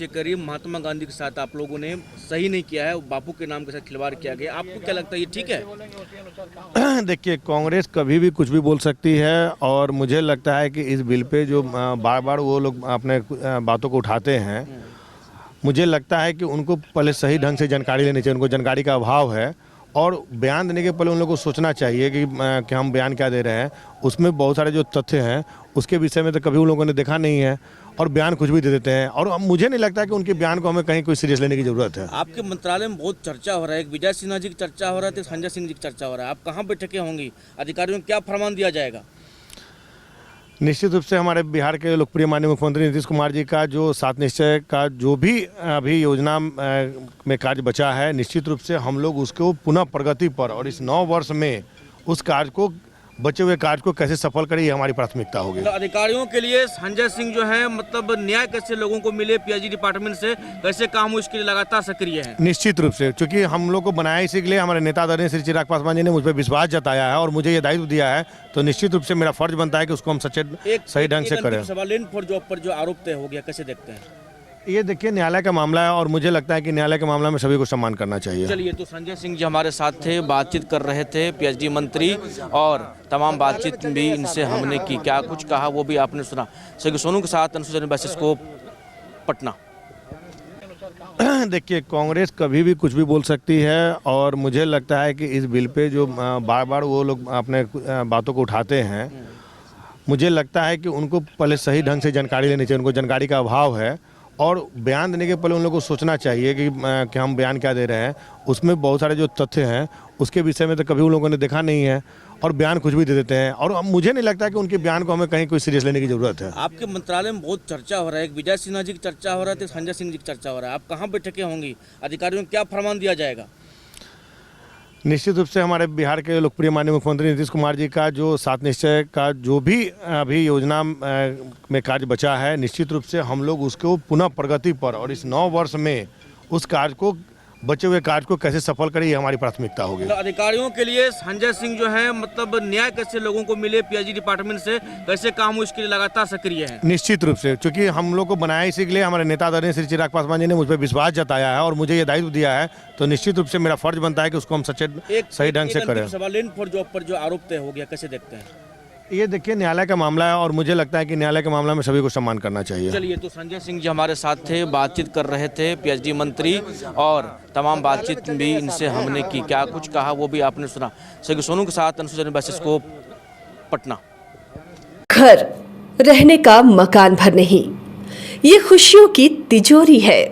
ये करीब महात्मा गांधी के साथ आप लोगों ने सही नहीं किया है, बापू के नाम के साथ खिलवाड़ किया गया, आपको क्या लगता है ये ठीक है? देखिए, कांग्रेस कभी भी कुछ भी बोल सकती है और मुझे लगता है कि इस बिल पे जो बार बार वो लोग अपने बातों को उठाते हैं, मुझे लगता है कि उनको पहले सही ढंग से जानकारी लेनी चाहिए। उनको जानकारी का अभाव है और बयान देने के पहले उन लोगों को सोचना चाहिए कि हम बयान क्या दे रहे हैं। उसमें बहुत सारे जो तथ्य हैं उसके विषय में तो कभी उन लोगों ने देखा नहीं है और बयान कुछ भी दे देते हैं और मुझे नहीं लगता कि उनके बयान को हमें कहीं कोई सीरियस लेने की जरूरत है। आपके मंत्रालय में बहुत चर्चा हो रहा है, एक विजय सिन्हा जी की चर्चा हो रहा है, संजय सिंह जी की चर्चा हो रहा है, आप कहाँ बैठकें होंगी, अधिकारियों को क्या फरमान दिया जाएगा? निश्चित रूप से हमारे बिहार के लोकप्रिय माननीय मुख्यमंत्री नीतीश कुमार जी का जो 7 निश्चय का जो भी अभी योजना में कार्य बचा है, निश्चित रूप से हम लोग उसको पुनः प्रगति पर और इस 9 वर्ष में उस कार्य को बचे हुए कार्य को कैसे सफल करें, ये हमारी प्राथमिकता होगी। तो अधिकारियों के लिए संजय सिंह जो है मतलब न्याय कैसे लोगों को मिले, पीएचडी डिपार्टमेंट से कैसे काम हो, इसके लिए लगातार सक्रिय है। निश्चित रूप से, क्योंकि हम लोग को बनाया इसी के लिए, हमारे नेता आदरणीय श्री चिराग पासवान जी ने मुझ पर विश्वास जताया है और मुझे ये दायित्व दिया है, तो निश्चित रूप से मेरा फर्ज बनता है कि उसको हम सही ढंग से करें। सवाल लेन फॉर जॉब पर जो आरोप तय हो गया, कैसे देखते हैं? ये देखिए, न्यायालय का मामला है और मुझे लगता है कि न्यायालय के मामला में सभी को सम्मान करना चाहिए। चलिए, तो संजय सिंह जी हमारे साथ थे, बातचीत कर रहे थे पीएचडी मंत्री, और तमाम बातचीत भी इनसे हमने की, क्या कुछ कहा वो भी आपने सुना। सही सोनू के साथ अनुसूचना बेसिस को पटना। देखिए, कांग्रेस कभी भी कुछ भी बोल सकती है और मुझे लगता है कि इस बिल पे जो बार बार वो लोग अपने बातों को उठाते हैं, मुझे लगता है कि उनको पहले सही ढंग से जानकारी लेनी चाहिए। उनको जानकारी का अभाव है और बयान देने के पहले उन लोगों को सोचना चाहिए कि हम बयान क्या दे रहे हैं। उसमें बहुत सारे जो तथ्य हैं उसके विषय में तो कभी उन लोगों ने देखा नहीं है और बयान कुछ भी दे देते हैं और मुझे नहीं लगता कि उनके बयान को हमें कहीं कोई सीरियस लेने की जरूरत है। आपके मंत्रालय में बहुत चर्चा हो रहा है, एक विजय सिन्हा जी की चर्चा हो रहा है, संजय सिंह जी की चर्चा हो रहा है, आप कहाँ बैठकें होंगी, अधिकारियों को क्या फरमान दिया जाएगा? निश्चित रूप से हमारे बिहार के लोकप्रिय माननीय मुख्यमंत्री नीतीश कुमार जी का जो 7 निश्चय का जो भी अभी योजना में कार्य बचा है, निश्चित रूप से हम लोग उसको पुनः प्रगति पर और इस 9 वर्ष में उस कार्य को बचे हुए कार्य को कैसे सफल करें, ये हमारी प्राथमिकता होगी। तो अधिकारियों के लिए संजय सिंह जो है मतलब न्याय कैसे लोगों को मिले, पीएचडी डिपार्टमेंट से कैसे काम हो, इसके लिए लगातार सक्रिय है। निश्चित रूप से, क्योंकि हम लोग को बनाया इसी के लिए, हमारे नेता आदरणीय श्री चिराग पासवान जी ने मुझ पर विश्वास जताया है और मुझे ये दायित्व दिया है, तो निश्चित रूप से मेरा फर्ज बनता है कि उसको हम सही ढंग से करें। सवाल लेन फॉर जॉब पर जो आरोप तय हो गया, कैसे देखते हैं? ये देखिए, न्यायालय का मामला है और मुझे लगता है कि न्यायालय के मामला में सभी को सम्मान करना चाहिए। चलिए, तो संजय सिंह जी हमारे साथ थे, बातचीत कर रहे थे पीएचडी मंत्री, और तमाम बातचीत भी इनसे हमने की, क्या कुछ कहा वो भी आपने सुना। सही सोनू के साथ अनुसूचना बेसिस को पटना। घर रहने का मकान भर नहीं, ये खुशियों की तिजोरी है।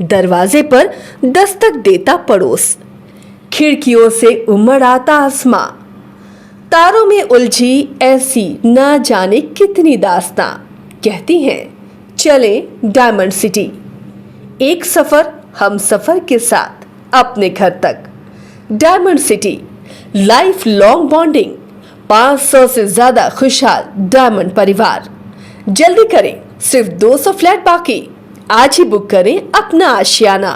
दरवाजे पर दस्तक देता पड़ोस, खिड़कियों से उमड़ आता आसमां, तारों में उलझी ऐसी ना जाने कितनी दास्तां। कहती हैं चले डायमंड सिटी, एक सफर हम सफर के साथ अपने घर तक। Diamond city, life long bonding, 500 से ज्यादा खुशहाल डायमंड परिवार। जल्दी करें, सिर्फ 200 फ्लैट बाकी। आज ही बुक करें अपना आशियाना।